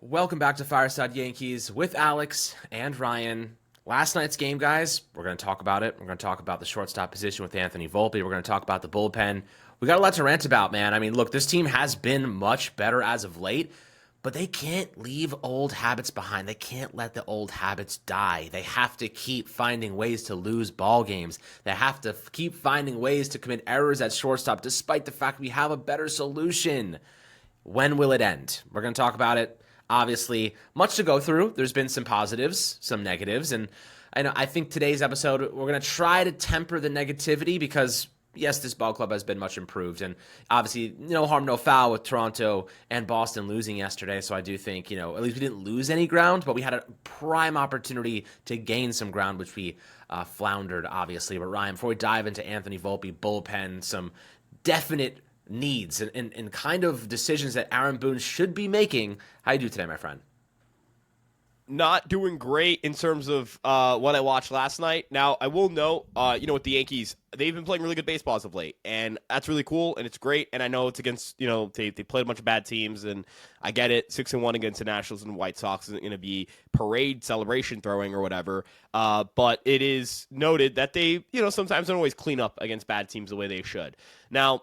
Welcome back to Fireside Yankees with Alex and Ryan. Last night's game, guys, we're going to talk about it. We're going to talk about the shortstop position with Anthony Volpe. We're going to talk about the bullpen. We got a lot to rant about, man. I mean, look, this team has been much better as of late, but they can't leave old habits behind. They can't let the old habits die. They have to keep finding ways to lose ball games. They have to keep finding ways to commit errors at shortstop, despite the fact we have a better solution. When will it end? We're going to talk about it. Obviously, much to go through. There's been some positives, some negatives, and I think today's episode, we're going to try to temper the negativity because, yes, this ball club has been much improved, and obviously, no harm, no foul with Toronto and Boston losing yesterday, so I do think, at least we didn't lose any ground, but we had a prime opportunity to gain some ground, which we floundered, obviously. But Ryan, before we dive into Anthony Volpe, bullpen, some definite needs and kind of decisions that Aaron Boone should be making. How you do today, my friend? Not doing great in terms of what I watched last night. Now, I will note, with the Yankees, they've been playing really good baseball as of late, and that's really cool, and it's great, and I know it's against, they played a bunch of bad teams, and I get it, 6-1 against the Nationals and White Sox isn't going to be parade celebration throwing or whatever, but it is noted that they, sometimes don't always clean up against bad teams the way they should. Now,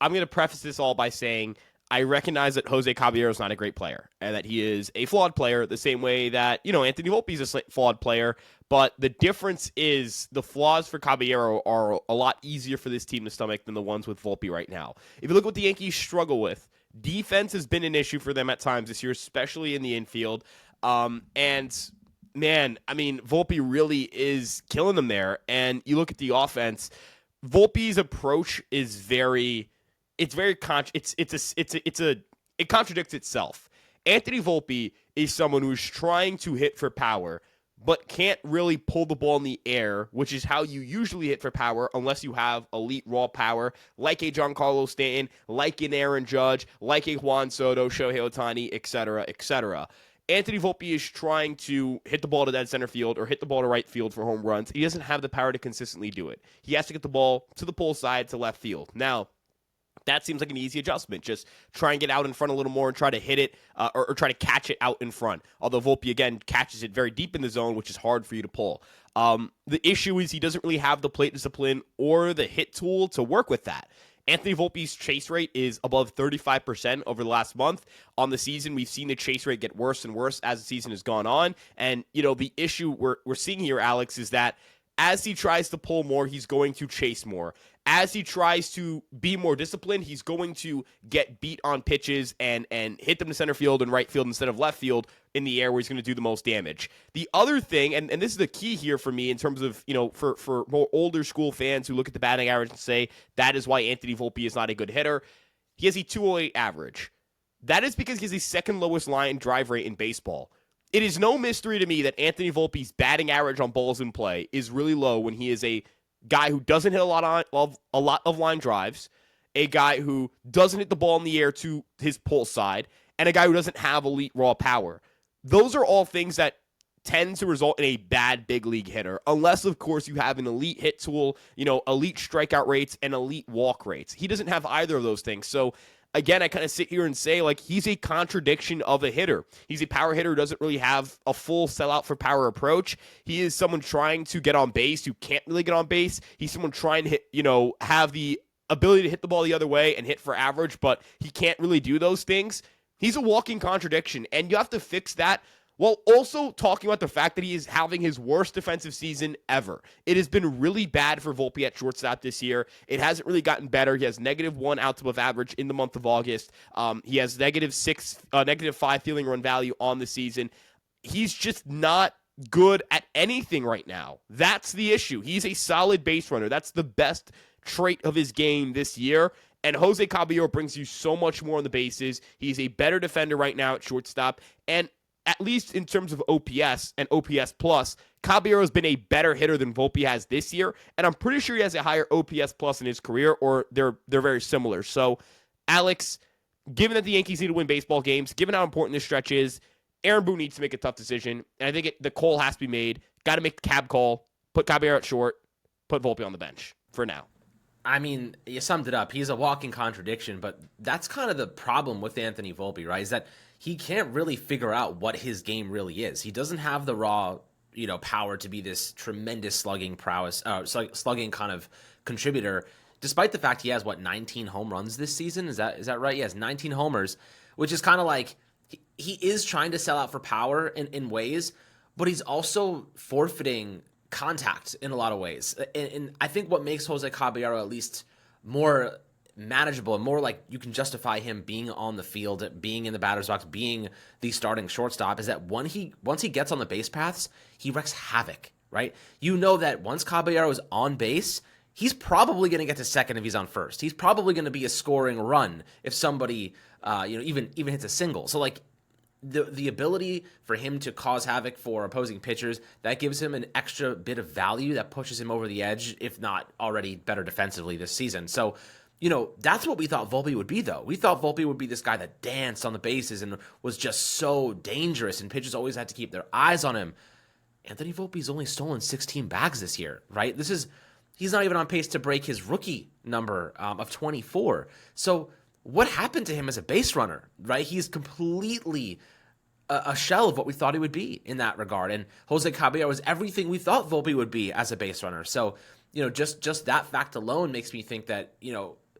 I'm going to preface this all by saying I recognize that Jose Caballero is not a great player and that he is a flawed player the same way that, Anthony Volpe is a flawed player. But the difference is the flaws for Caballero are a lot easier for this team to stomach than the ones with Volpe right now. If you look at what the Yankees struggle with, defense has been an issue for them at times this year, especially in the infield. And man, I mean, Volpe really is killing them there. And you look at the offense, Volpe's approach is it contradicts itself. Anthony Volpe is someone who's trying to hit for power, but can't really pull the ball in the air, which is how you usually hit for power unless you have elite raw power, like a Giancarlo Stanton, like an Aaron Judge, like a Juan Soto, Shohei Ohtani, etc., etc. Anthony Volpe is trying to hit the ball to dead center field or hit the ball to right field for home runs. He doesn't have the power to consistently do it. He has to get the ball to the pull side to left field. Now, that seems like an easy adjustment. Just try and get out in front a little more and try to hit it or try to catch it out in front. Although Volpe, again, catches it very deep in the zone, which is hard for you to pull. The issue is he doesn't really have the plate discipline or the hit tool to work with that. Anthony Volpe's chase rate is above 35% over the last month. On the season, we've seen the chase rate get worse and worse as the season has gone on. And, the issue we're seeing here, Alex, is that as he tries to pull more, he's going to chase more. As he tries to be more disciplined, he's going to get beat on pitches and hit them to center field and right field instead of left field in the air where he's going to do the most damage. The other thing, and this is the key here for me in terms of, for more older school fans who look at the batting average and say that is why Anthony Volpe is not a good hitter, he has a 208 average. That is because he has the second lowest line drive rate in baseball. It is no mystery to me that Anthony Volpe's batting average on balls in play is really low when he is a guy who doesn't hit a lot of line drives, a guy who doesn't hit the ball in the air to his pull side, and a guy who doesn't have elite raw power. Those are all things that tend to result in a bad big league hitter, unless, of course, you have an elite hit tool, elite strikeout rates, and elite walk rates. He doesn't have either of those things. So, again, I kind of sit here and say, he's a contradiction of a hitter. He's a power hitter who doesn't really have a full sellout for power approach. He is someone trying to get on base who can't really get on base. He's someone trying to hit, have the ability to hit the ball the other way and hit for average, but he can't really do those things. He's a walking contradiction, and you have to fix that while also talking about the fact that he is having his worst defensive season ever. It has been really bad for Volpe at shortstop this year. It hasn't really gotten better. He has -1 outs above average in the month of August. He has -5 fielding run value on the season. He's just not good at anything right now. That's the issue. He's a solid base runner. That's the best trait of his game this year. And Jose Caballero brings you so much more on the bases. He's a better defender right now at shortstop. And at least in terms of OPS and OPS plus, Caballero has been a better hitter than Volpe has this year, and I'm pretty sure he has a higher OPS plus in his career, or they're very similar. So, Alex, given that the Yankees need to win baseball games, given how important this stretch is, Aaron Boone needs to make a tough decision, and I think the call has to be made. Got to make the cab call, put Caballero at short, put Volpe on the bench for now. I mean, you summed it up. He's a walking contradiction, but that's kind of the problem with Anthony Volpe, right? Is that he can't really figure out what his game really is. He doesn't have the raw, power to be this tremendous slugging prowess, slugging kind of contributor. Despite the fact he has 19 home runs this season. Is that right? He has 19 homers, which is kind of like he is trying to sell out for power in ways, but he's also forfeiting contact in a lot of ways. And I think what makes Jose Caballero at least more manageable and more like you can justify him being on the field, being in the batter's box, being the starting shortstop is that once he gets on the base paths, he wreaks havoc, right? You know that once Caballero is on base, he's probably going to get to second if he's on first. He's probably going to be a scoring run if somebody even hits a single. So like the ability for him to cause havoc for opposing pitchers, that gives him an extra bit of value that pushes him over the edge, if not already better defensively this season. So, that's what we thought Volpe would be, though. We thought Volpe would be this guy that danced on the bases and was just so dangerous, and pitchers always had to keep their eyes on him. Anthony Volpe's only stolen 16 bags this year, right? He's not even on pace to break his rookie number of 24. So what happened to him as a base runner, right? He's completely a shell of what we thought he would be in that regard. And Jose Caballero was everything we thought Volpe would be as a base runner. So, just that fact alone makes me think that,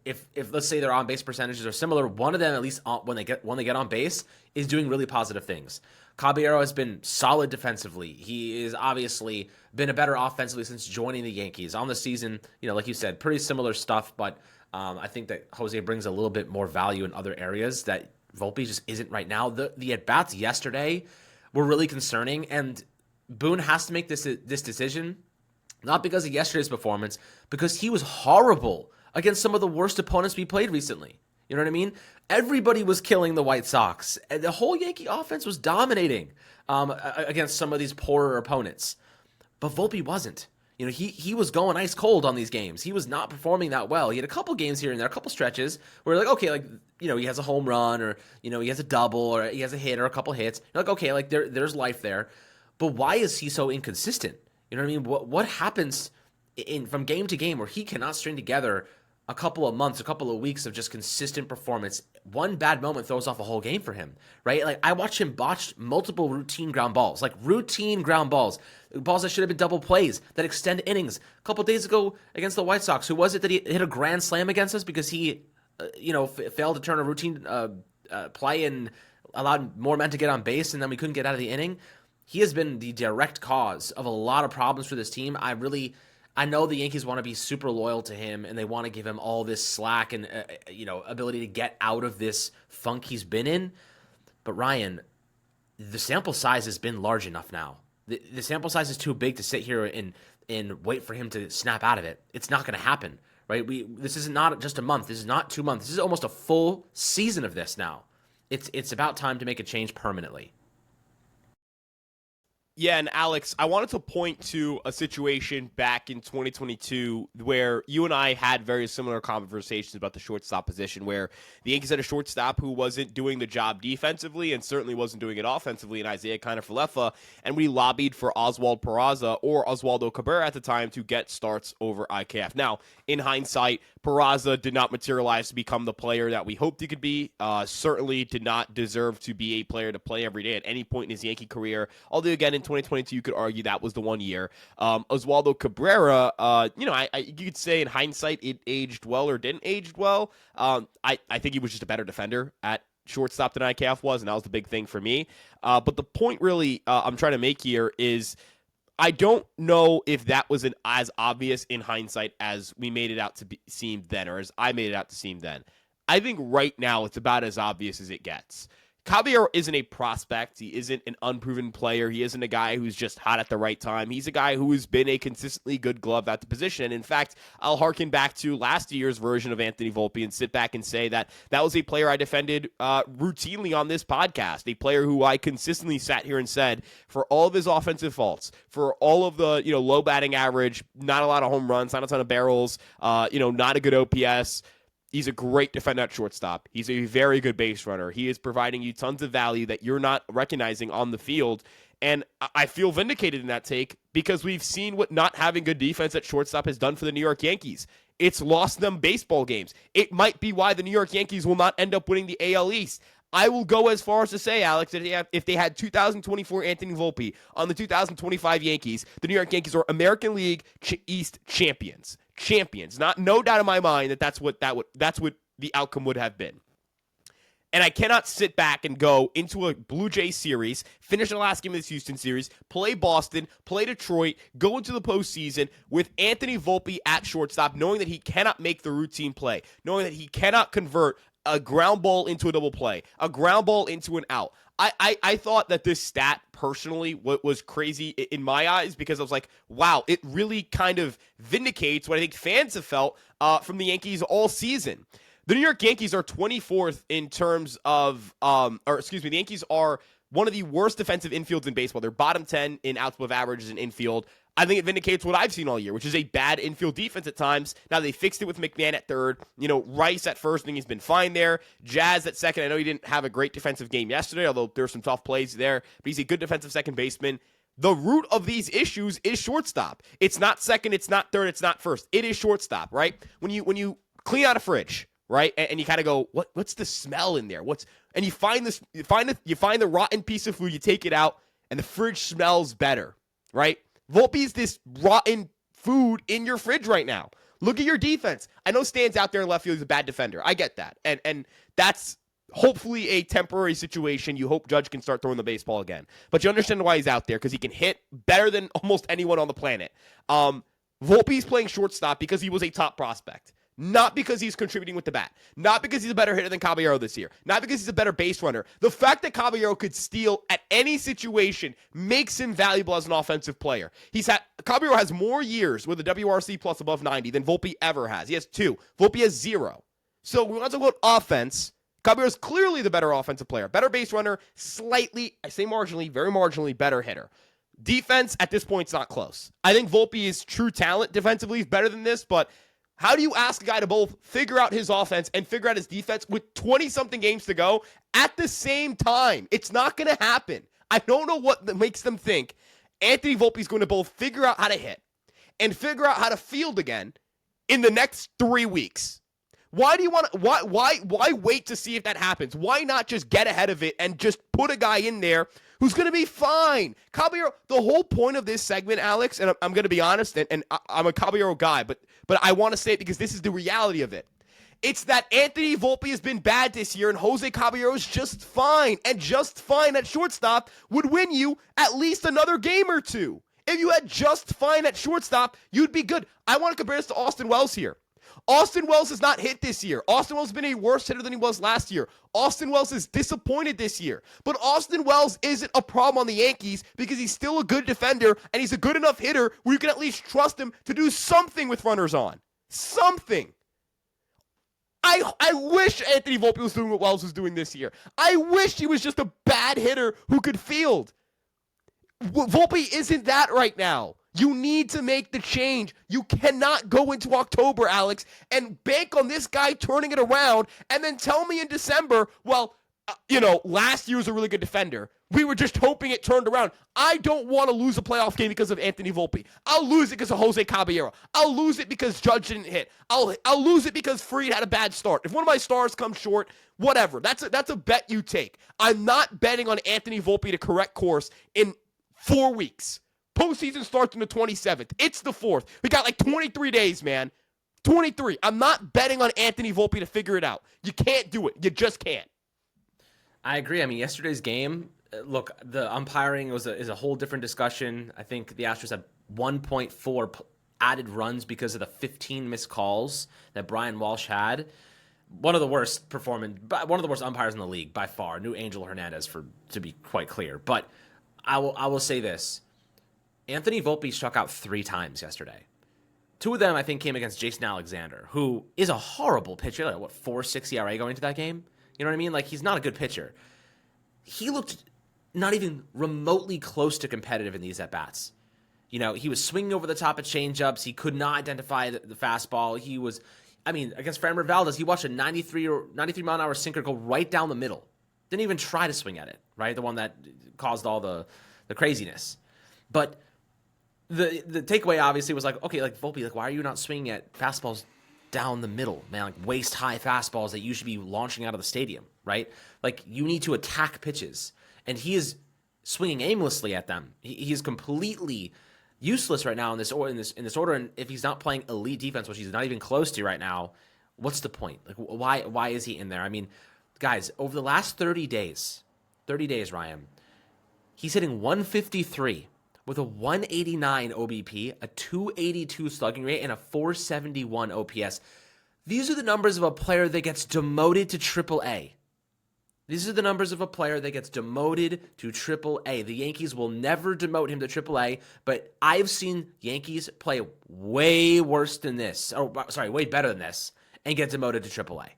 if let's say their on base percentages are similar, one of them, at least when they get on base, is doing really positive things. Caballero has been solid defensively. He is obviously been a better offensively since joining the Yankees. On the season, like you said, pretty similar stuff, but I think that Jose brings a little bit more value in other areas that Volpe just isn't right now. The at-bats yesterday were really concerning, and Boone has to make this decision, not because of yesterday's performance, because he was horrible against some of the worst opponents we played recently. You know what I mean? Everybody was killing the White Sox. And the whole Yankee offense was dominating against some of these poorer opponents. But Volpe wasn't. He was going ice cold on these games. He was not performing that well. He had a couple games here and there, a couple stretches where like, okay, like, he has a home run or, he has a double or he has a hit or a couple hits. You're like, okay, like there's life there. But why is he so inconsistent? You know what I mean? What happens from game to game where he cannot string together a couple of months, a couple of weeks of just consistent performance? One bad moment throws off a whole game for him, right? Like I watched him botch multiple routine ground balls balls that should have been double plays that extend innings. A couple days ago against the White Sox, who was it that he hit a grand slam against us because he, failed to turn a routine play and allowed more men to get on base, and then we couldn't get out of the inning? He has been the direct cause of a lot of problems for this team. I know the Yankees want to be super loyal to him, and they want to give him all this slack and ability to get out of this funk he's been in. But Ryan, the sample size has been large enough now. The sample size is too big to sit here and wait for him to snap out of it. It's not going to happen, right? This is not just a month. This is not 2 months. This is almost a full season of this now. It's about time to make a change permanently. Yeah, and Alex, I wanted to point to a situation back in 2022 where you and I had very similar conversations about the shortstop position, where the Yankees had a shortstop who wasn't doing the job defensively and certainly wasn't doing it offensively in Isaiah Kiner-Falefa, and we lobbied for Oswald Peraza or Oswaldo Cabrera at the time to get starts over IKF. Now, in hindsight, Peraza did not materialize to become the player that we hoped he could be. Certainly did not deserve to be a player to play every day at any point in his Yankee career. Although, again, in 2022, you could argue that was the 1 year. Oswaldo Cabrera, you could say in hindsight it aged well or didn't age well. I think he was just a better defender at shortstop than IKF was, and that was the big thing for me. But the point really I'm trying to make here is I don't know if that was as obvious in hindsight as we made it out to seem then, or as I made it out to seem then. I think right now it's about as obvious as it gets. Caballero isn't a prospect. He isn't an unproven player. He isn't a guy who's just hot at the right time. He's a guy who has been a consistently good glove at the position. And in fact, I'll harken back to last year's version of Anthony Volpe and sit back and say that was a player I defended routinely on this podcast, a player who I consistently sat here and said, for all of his offensive faults, for all of the low batting average, not a lot of home runs, not a ton of barrels, not a good OPS, he's a great defender at shortstop. He's a very good base runner. He is providing you tons of value that you're not recognizing on the field. And I feel vindicated in that take because we've seen what not having good defense at shortstop has done for the New York Yankees. it's lost them baseball games. It might be why the New York Yankees will not end up winning the AL East. I will go as far as to say, Alex, that if they had 2024 Anthony Volpe on the 2025 Yankees, the New York Yankees are American League East champions. Champions. No doubt in my mind that's what the outcome would have been. And I cannot sit back and go into a Blue Jays series, finish the last game of this Houston series, play Boston, play Detroit, go into the postseason with Anthony Volpe at shortstop, knowing that he cannot make the routine play, knowing that he cannot convert a ground ball into a double play, a ground ball into an out. I thought that this stat personally was crazy in my eyes because I was like, wow, it really kind of vindicates what I think fans have felt from the Yankees all season. The New York Yankees are 24th in terms of, the Yankees are one of the worst defensive infields in baseball. They're bottom 10 in outs above averages in infield. I think it vindicates what I've seen all year, which is a bad infield defense at times. Now they fixed it with McMahon at third. Rice at first, I think he's been fine there. Jazz at second. I know he didn't have a great defensive game yesterday, although there were some tough plays there, but he's a good defensive second baseman. The root of these issues is shortstop. It's not second, it's not third, it's not first. It is shortstop, right? When you clean out a fridge, right? And you kind of go, what's the smell in there? And you find the rotten piece of food, you take it out, and the fridge smells better, right? Volpe's this rotten food in your fridge right now. Look at your defense. I know Stan's out there in left field. He's a bad defender. I get that. And that's hopefully a temporary situation. You hope Judge can start throwing the baseball again. But you understand why he's out there, because he can hit better than almost anyone on the planet. Volpe's playing shortstop because he was a top prospect. Not because he's contributing with the bat. Not because he's a better hitter than Caballero this year. Not because he's a better base runner. The fact that Caballero could steal at any situation makes him valuable as an offensive player. Caballero has more years with a WRC plus above 90 than Volpe ever has. He has 2. Volpe has 0. So we want to talk about offense. Caballero's clearly the better offensive player. Better base runner, slightly, I say marginally, very marginally better hitter. Defense, at this point, is not close. I think Volpe is true talent defensively. He's better than this, but how do you ask a guy to both figure out his offense and figure out his defense with 20-something games to go at the same time? It's not going to happen. I don't know what makes them think Anthony Volpe is going to both figure out how to hit and figure out how to field again in the next 3 weeks. Why do you want to? Why wait to see if that happens? Why not just get ahead of it and just put a guy in there who's going to be fine? Caballero. The whole point of this segment, Alex, and I'm going to be honest, and I'm a Caballero guy, but I want to say it because this is the reality of it. It's that Anthony Volpe has been bad this year, and Jose Caballero is just fine, and just fine at shortstop would win you at least another game or two. If you had just fine at shortstop, you'd be good. I want to compare this to Austin Wells here. Austin Wells has not hit this year. Austin Wells has been a worse hitter than he was last year. Austin Wells is disappointed this year. But Austin Wells isn't a problem on the Yankees because he's still a good defender and he's a good enough hitter where you can at least trust him to do something with runners on. Something. I wish Anthony Volpe was doing what Wells was doing this year. I wish he was just a bad hitter who could field. Volpe isn't that right now. You need to make the change. You cannot go into October, Alex, and bank on this guy turning it around and then tell me in December, last year was a really good defender. We were just hoping it turned around. I don't want to lose a playoff game because of Anthony Volpe. I'll lose it because of Jose Caballero. I'll lose it because Judge didn't hit. I'll lose it because Fried had a bad start. If one of my stars comes short, whatever. That's a bet you take. I'm not betting on Anthony Volpe to correct course in 4 weeks. Postseason starts on the 27th. It's the 4th. We got like 23 days, man. 23. I'm not betting on Anthony Volpe to figure it out. You can't do it. You just can't. I agree. I mean, yesterday's game, look, the umpiring is a whole different discussion. I think the Astros had 1.4 added runs because of the 15 missed calls that Brian Walsh had. One of the worst umpires in the league by far. New Angel Hernandez, to be quite clear. But I will say this. Anthony Volpe struck out 3 times yesterday. 2 of them, I think, came against Jason Alexander, who is a horrible pitcher. Like, 4.6 ERA going into that game? You know what I mean? Like, he's not a good pitcher. He looked not even remotely close to competitive in these at-bats. He was swinging over the top of changeups. He could not identify the fastball. He was, against Framber Valdez, he watched a 93-mile-an-hour sinker go right down the middle. Didn't even try to swing at it, right? The one that caused all the craziness. But the takeaway obviously was like, okay, like Volpe, like why are you not swinging at fastballs down the middle, man, like waist-high fastballs that you should be launching out of the stadium, right? Like, you need to attack pitches, and he is swinging aimlessly at them. He is completely useless right now in this order, and if he's not playing elite defense, which he's not even close to right now, what's the point? Like, why is he in there? I mean, guys, over the last 30 days, Ryan, he's hitting 153 with a 189 OBP, a 282 slugging rate, and a 471 OPS. These are the numbers of a player that gets demoted to AAA. These are the numbers of a player that gets demoted to AAA. The Yankees will never demote him to AAA, but I've seen Yankees play way worse than this, way better than this, and get demoted to AAA.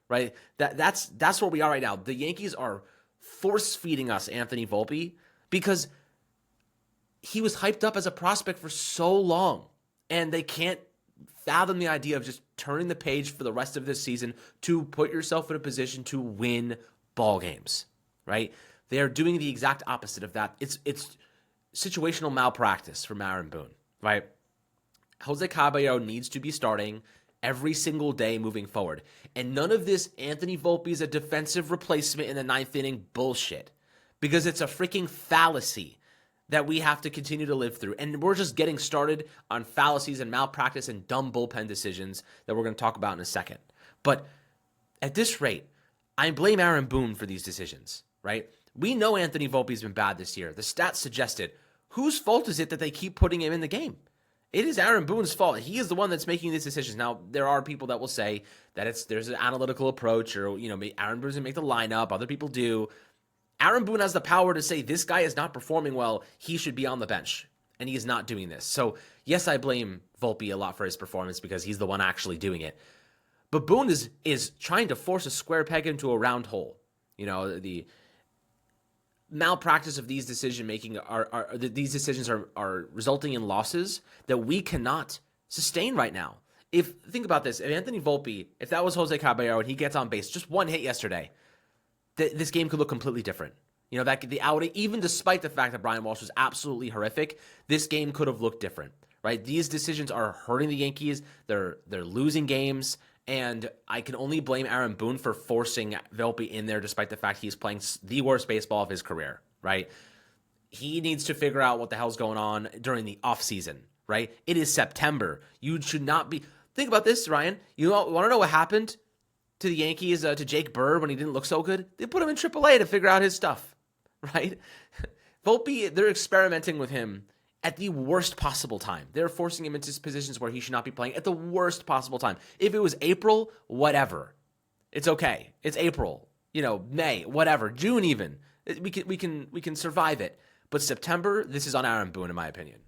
Right? That's where we are right now. The Yankees are force-feeding us Anthony Volpe because he was hyped up as a prospect for so long, and they can't fathom the idea of just turning the page for the rest of this season to put yourself in a position to win ball games, right? They are doing the exact opposite of that. It's situational malpractice from Aaron Boone, right? Jose Caballero needs to be starting every single day moving forward. And none of this Anthony Volpe is a defensive replacement in the ninth inning bullshit, because it's a freaking fallacy that we have to continue to live through. And we're just getting started on fallacies and malpractice and dumb bullpen decisions that we're going to talk about in a second. But at this rate, I blame Aaron Boone for these decisions, right? We know Anthony Volpe's been bad this year. The stats suggested. Whose fault is it that they keep putting him in the game? It is Aaron Boone's fault. He is the one that's making these decisions. Now, there are people that will say that there's an analytical approach, or, Aaron Boone doesn't make the lineup. Other people do. Aaron Boone has the power to say, this guy is not performing well, he should be on the bench, and he is not doing this. So, yes, I blame Volpe a lot for his performance because he's the one actually doing it. But Boone is trying to force a square peg into a round hole. The malpractice of these decision-making these decisions are resulting in losses that we cannot sustain right now. Think about this. If Anthony Volpe, if that was Jose Caballero and he gets on base, just one hit yesterday, this game could look completely different. That the outing, even despite the fact that Brian Walsh was absolutely horrific, this game could have looked different, right? These decisions are hurting the Yankees. They're losing games, and I can only blame Aaron Boone for forcing Volpe in there, despite the fact he's playing the worst baseball of his career, right? He needs to figure out what the hell's going on during the offseason, right? It is September. You should not be... Think about this, Ryan. You want to know what happened to the Yankees, to Jake Bird when he didn't look so good? They put him in AAA to figure out his stuff, right? Volpe, they're experimenting with him at the worst possible time. They're forcing him into positions where he should not be playing at the worst possible time. If it was April, whatever. It's okay. It's April, May, whatever, June even. We can survive it. But September, this is on Aaron Boone, in my opinion.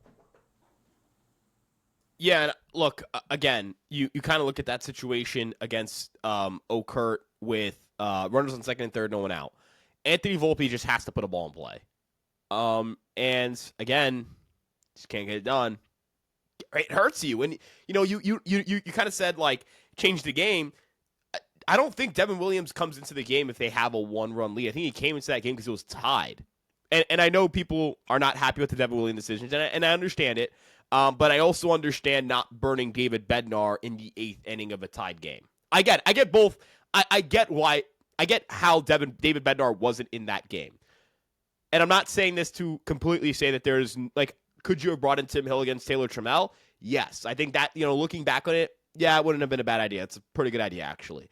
Yeah, and look, again, you kind of look at that situation against Okert with runners on second and third, no one out. Anthony Volpe just has to put a ball in play. And again, just can't get it done. It hurts you. And you kind of said, like, change the game. I don't think Devin Williams comes into the game if they have a one-run lead. I think he came into that game because it was tied. And I know people are not happy with the Devin Williams decisions, and I understand it. But I also understand not burning David Bednar in the eighth inning of a tied game. I get both. I get how David Bednar wasn't in that game. And I'm not saying this to completely say that there's, like, could you have brought in Tim Hill against Taylor Trammell? Yes. I think that, looking back on it, yeah, it wouldn't have been a bad idea. It's a pretty good idea, actually.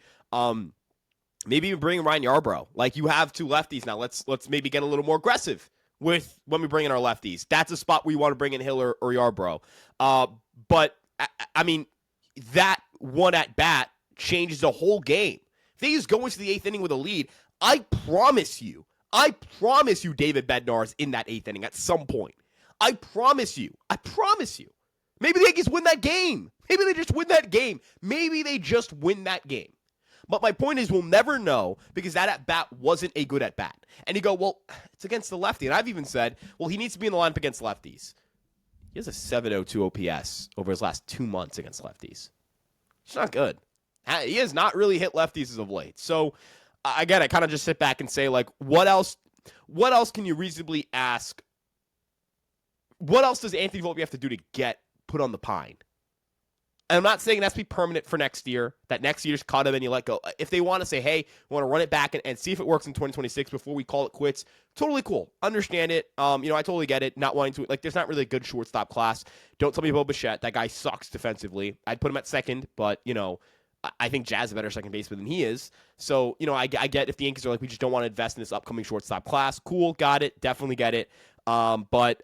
Maybe even bring Ryan Yarbrough. Like, you have two lefties now. Let's maybe get a little more aggressive with when we bring in our lefties. That's a spot where you want to bring in Hill or Yarbrough. But, I mean, that one at bat changes the whole game. If they just go into the eighth inning with a lead, I promise you, David Bednar's in that eighth inning at some point. I promise you. Maybe the Yankees win that game. Maybe they just win that game. But my point is, we'll never know because that at-bat wasn't a good at-bat. And you go, well, it's against the lefty. And I've even said, well, he needs to be in the lineup against lefties. He has a 702 OPS over his last 2 months against lefties. It's not good. He has not really hit lefties as of late. So, again, I kind of just sit back and say, like, what else can you reasonably ask? What else does Anthony Volpe have to do to get put on the pine? I'm not saying it has to be permanent for next year, that next year's cut him and you let go. If they want to say, hey, we want to run it back and see if it works in 2026 before we call it quits, totally cool. Understand it. I totally get it. Not wanting to, there's not really a good shortstop class. Don't tell me about Bichette. That guy sucks defensively. I'd put him at second, but, I think Jazz is a better second baseman than he is. So, I get if the Yankees are like, we just don't want to invest in this upcoming shortstop class. Cool, got it. Definitely get it. But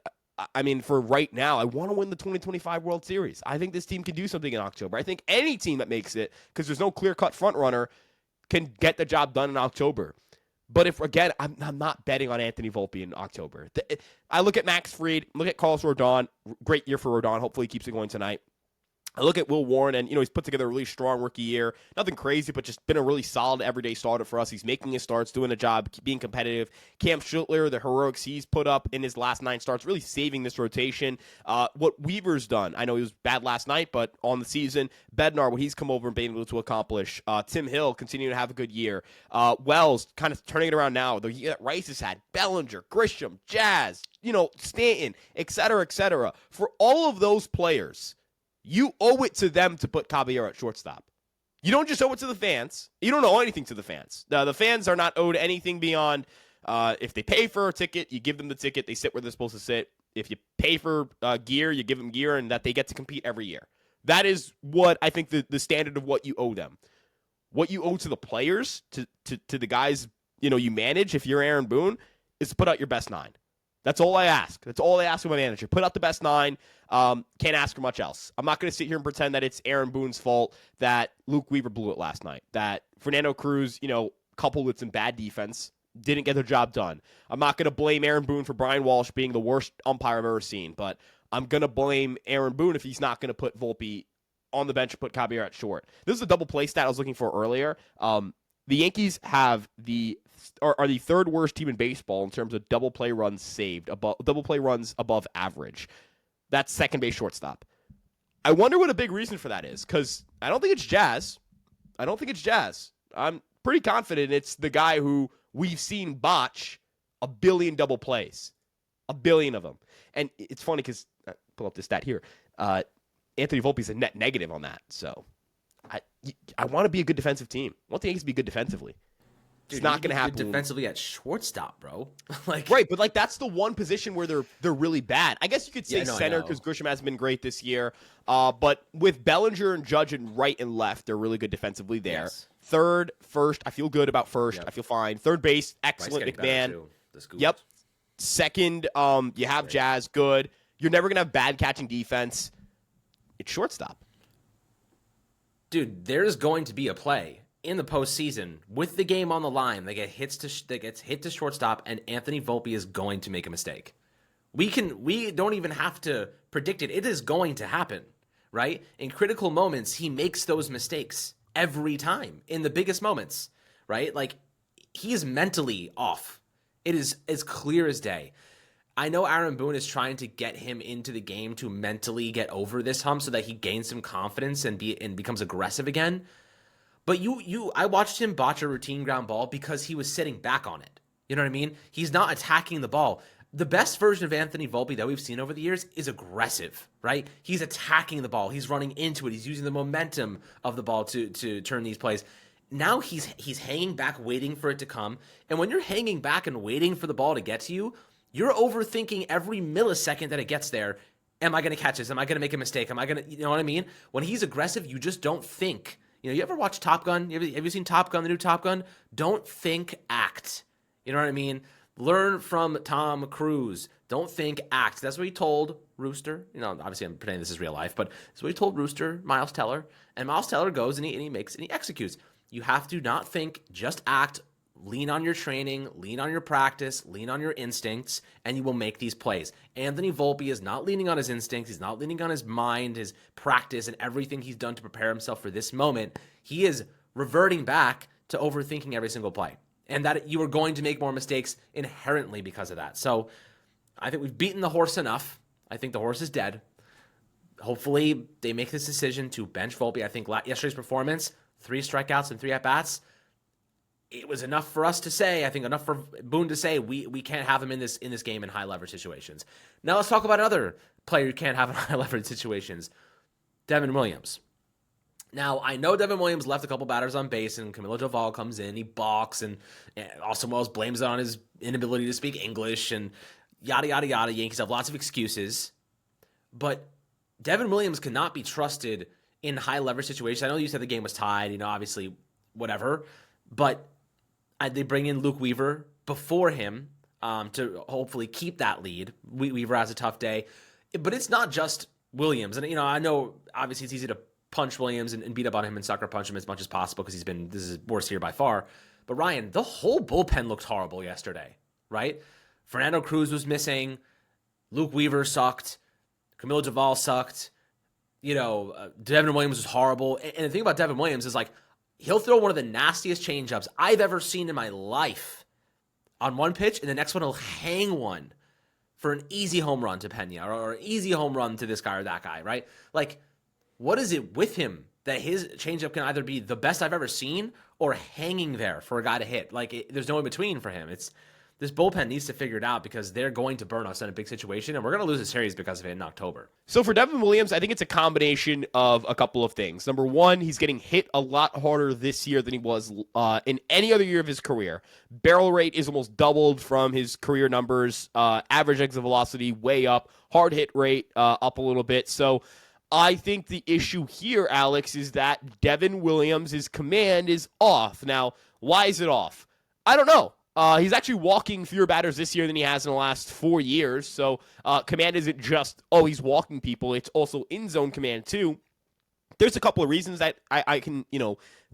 for right now, I want to win the 2025 World Series. I think this team can do something in October. I think any team that makes it, because there's no clear-cut front runner, can get the job done in October. But if, again, I'm not betting on Anthony Volpe in October. I look at Max Fried, look at Carlos Rodon. Great year for Rodon. Hopefully he keeps it going tonight. I look at Will Warren, and, he's put together a really strong rookie year. Nothing crazy, but just been a really solid everyday starter for us. He's making his starts, doing a job, being competitive. Cam Schutler, the heroics he's put up in his last 9 starts, really saving this rotation. What Weaver's done, I know he was bad last night, but on the season, Bednar, what he's come over and been able to accomplish. Tim Hill continuing to have a good year. Wells kind of turning it around now. The year that Rice has had, Bellinger, Grisham, Jazz, Stanton, et cetera, et cetera. For all of those players, you owe it to them to put Caballero at shortstop. You don't just owe it to the fans. You don't owe anything to the fans. The fans are not owed anything beyond if they pay for a ticket, you give them the ticket. They sit where they're supposed to sit. If you pay for gear, you give them gear, and that they get to compete every year. That is what I think the standard of what you owe them. What you owe to the players, to the guys you manage, if you're Aaron Boone, is to put out your best 9. That's all I ask. That's all I ask of my manager. Put out the best 9. Can't ask for much else. I'm not going to sit here and pretend that it's Aaron Boone's fault that Luke Weaver blew it last night, that Fernando Cruz, coupled with some bad defense, didn't get the job done. I'm not going to blame Aaron Boone for Brian Walsh being the worst umpire I've ever seen, but I'm going to blame Aaron Boone if he's not going to put Volpe on the bench and put Caballero at short. This is a double play stat I was looking for earlier. The Yankees are the 3rd worst team in baseball in terms of double play runs saved, double play runs above average. That's second base shortstop. I wonder what a big reason for that is, because I don't think it's Jazz. I'm pretty confident it's the guy who we've seen botch 1 billion double plays. 1 billion of them. And it's funny because, pull up this stat here, Anthony Volpe's a net negative on that. So I want to be a good defensive team. I want the Yankees to be good defensively. Dude, it's not going to happen defensively at shortstop, bro. Right, but that's the one position where they're really bad. I guess you could say center because Grisham hasn't been great this year. But with Bellinger and Judge in right and left, they're really good defensively there. Yes. Third, first, I feel good about first. Yep. I feel fine. Third base, excellent. McMahon. Yep. Second, you have Jazz, good. You're never going to have bad catching defense. It's shortstop. Dude, there's going to be a play in the postseason with the game on the line that gets hit to shortstop, and Anthony Volpe is going to make a mistake. We don't even have to predict it. It is going to happen, right? In critical moments, he makes those mistakes every time in the biggest moments, right? He is mentally off. It is as clear as day. I know Aaron Boone is trying to get him into the game to mentally get over this hump so that he gains some confidence and becomes aggressive again. But I watched him botch a routine ground ball because he was sitting back on it. You know what I mean? He's not attacking the ball. The best version of Anthony Volpe that we've seen over the years is aggressive, right? He's attacking the ball. He's running into it. He's using the momentum of the ball to turn these plays. Now he's hanging back, waiting for it to come. And when you're hanging back and waiting for the ball to get to you, you're overthinking every millisecond that it gets there. Am I going to catch this? Am I going to make a mistake? Am I going to, you know what I mean? When he's aggressive, you just don't think. You ever watch Top Gun? Have you seen Top Gun, the new Top Gun? Don't think, act. You know what I mean? Learn from Tom Cruise. Don't think, act. That's what he told Rooster. Obviously I'm pretending this is real life, but that's what he told Rooster, Miles Teller. And Miles Teller goes and he executes. You have to not think, just act. Lean on your training, lean on your practice, lean on your instincts, and you will make these plays. Anthony Volpe is not leaning on his instincts. He's not leaning on his mind, his practice, and everything he's done to prepare himself for this moment. He is reverting back to overthinking every single play, and that you are going to make more mistakes inherently because of that. So I think we've beaten the horse enough. I think the horse is dead. Hopefully they make this decision to bench Volpe. I think yesterday's performance, 3 strikeouts and 3 at-bats, it was enough for us to say, I think enough for Boone to say, we can't have him in this game in high leverage situations. Now let's talk about another player who can't have in high leverage situations, Devin Williams. Now, I know Devin Williams left a couple batters on base, and Camilo Doval comes in, he balks, and Austin Wells blames it on his inability to speak English, and yada, yada, yada. Yankees have lots of excuses. But Devin Williams cannot be trusted in high leverage situations. I know you said the game was tied, obviously, whatever. But they bring in Luke Weaver before him to hopefully keep that lead. Weaver has a tough day. But it's not just Williams. And, I know, obviously, it's easy to punch Williams and beat up on him and sucker punch him as much as possible because this is his worst year by far. But Ryan, the whole bullpen looked horrible yesterday, right? Fernando Cruz was missing. Luke Weaver sucked. Camilo Doval sucked. Devin Williams was horrible. And the thing about Devin Williams is he'll throw one of the nastiest changeups I've ever seen in my life on one pitch, and the next one he'll hang one for an easy home run to Pena or an easy home run to this guy or that guy, right? What is it with him that his changeup can either be the best I've ever seen or hanging there for a guy to hit? There's no in between for him. This bullpen needs to figure it out because they're going to burn us in a big situation, and we're going to lose a series because of it in October. So for Devin Williams, I think it's a combination of a couple of things. Number one, he's getting hit a lot harder this year than he was in any other year of his career. Barrel rate is almost doubled from his career numbers. Average exit velocity way up. Hard hit rate up a little bit. So I think the issue here, Alex, is that Devin Williams' command is off. Now, why is it off? I don't know. He's actually walking fewer batters this year than he has in the last 4 years. So command isn't just, he's walking people. It's also in-zone command, too. There's a couple of reasons that I can,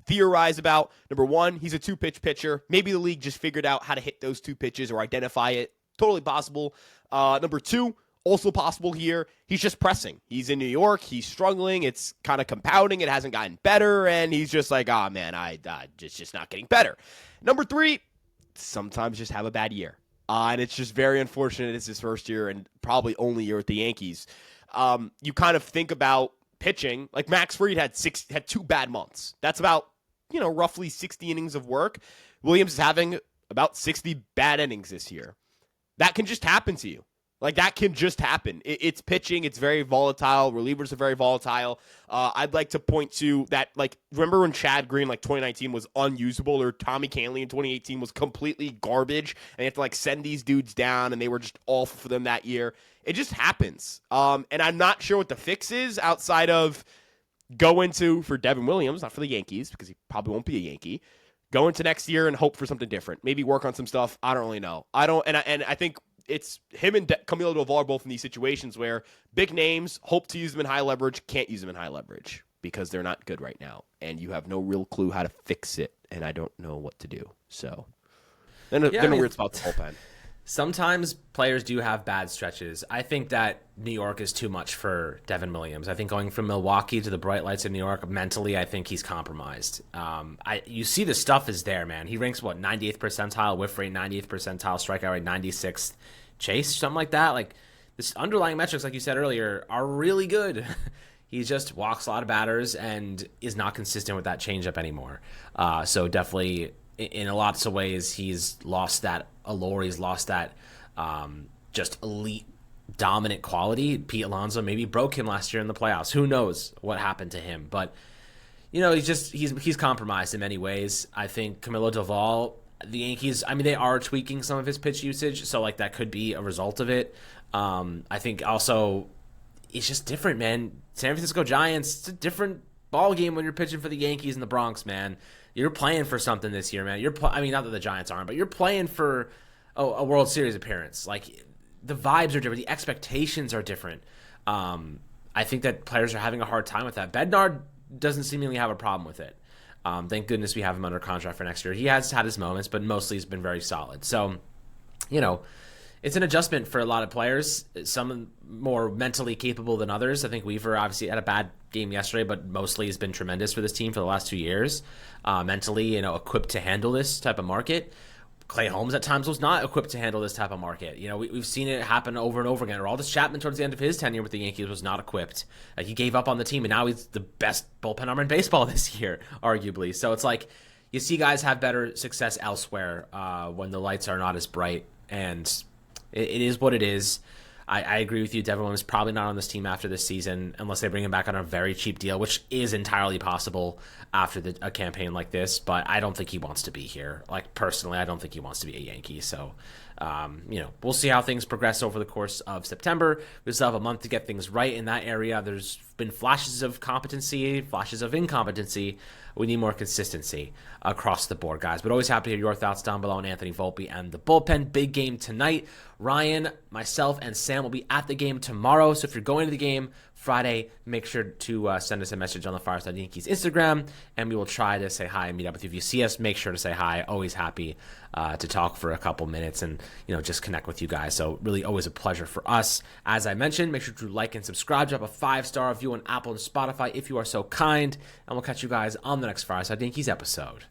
theorize about. Number one, he's a two-pitch pitcher. Maybe the league just figured out how to hit those two pitches or identify it. Totally possible. Number two, also possible here, he's just pressing. He's in New York. He's struggling. It's kind of compounding. It hasn't gotten better. And he's just like, just not getting better. Number three, sometimes just have a bad year. And it's just very unfortunate. It's his first year and probably only year with the Yankees. You kind of think about pitching. Like Max Fried had 2 bad months. That's about, roughly 60 innings of work. Williams is having about 60 bad innings this year. That can just happen to you. That can just happen. It's pitching. It's very volatile. Relievers are very volatile. I'd like to point to that, remember when Chad Green, 2019, was unusable, or Tommy Canley in 2018 was completely garbage, and you have to, send these dudes down, and they were just awful for them that year. It just happens. And I'm not sure what the fix is outside of for Devin Williams, not for the Yankees, because he probably won't be a Yankee, go into next year and hope for something different. Maybe work on some stuff. I don't really know. I think it's him and Camilo Doval are both in these situations where big names hope to use them in high leverage, can't use them in high leverage because they're not good right now, and you have no real clue how to fix it, and I don't know what to do. So then a weird spot to bullpen. Sometimes players do have bad stretches. I think that New York is too much for Devin Williams. I think going from Milwaukee to the bright lights of New York, mentally, I think he's compromised. You see the stuff is there, man. He ranks, 98th percentile, whiff rate 98th percentile, strikeout rate 96th, chase, something like that. This underlying metrics, like you said earlier, are really good. He just walks a lot of batters and is not consistent with that changeup anymore. So definitely, in a lots of ways, he's lost that allure. He's lost that just elite, dominant quality. Pete Alonso maybe broke him last year in the playoffs. Who knows what happened to him? But he's compromised in many ways. I think Camilo Doval, the Yankees, they are tweaking some of his pitch usage, so that could be a result of it. I think also it's just different, man. San Francisco Giants, it's a different ball game when you're pitching for the Yankees in the Bronx, man. You're playing for something this year, man. Not that the Giants aren't, but you're playing for a World Series appearance. The vibes are different. The expectations are different. I think that players are having a hard time with that. Bednar doesn't seemingly have a problem with it. Thank goodness we have him under contract for next year. He has had his moments, but mostly he's been very solid. So, it's an adjustment for a lot of players, some more mentally capable than others. I think Weaver obviously had a bad game yesterday, but mostly has been tremendous for this team for the last 2 years. Mentally, equipped to handle this type of market. Clay Holmes at times was not equipped to handle this type of market. We've seen it happen over and over again. Aroldis Chapman towards the end of his tenure with the Yankees was not equipped. He gave up on the team, and now he's the best bullpen arm in baseball this year, arguably. So it's you see guys have better success elsewhere when the lights are not as bright, and it is what it is. I agree with you. Devin Williams probably not on this team after this season unless they bring him back on a very cheap deal, which is entirely possible after a campaign like this. But I don't think he wants to be here. Like, personally, I don't think he wants to be a Yankee. So, we'll see how things progress over the course of September. We still have a month to get things right in that area. There's been flashes of competency, flashes of incompetency. We need more consistency across the board, guys. But always happy to hear your thoughts down below on Anthony Volpe and the bullpen. Big game tonight. Ryan, myself, and Sam will be at the game tomorrow. So if you're going to the game Friday, make sure to send us a message on the Fireside Yankees Instagram, and we will try to say hi and meet up with you. If you see us, make sure to say hi. Always happy to talk for a couple minutes and just connect with you guys. So really always a pleasure for us. As I mentioned, make sure to like and subscribe. Drop a 5-star review on Apple and Spotify if you are so kind. And we'll catch you guys on the next Fireside Yankees episode.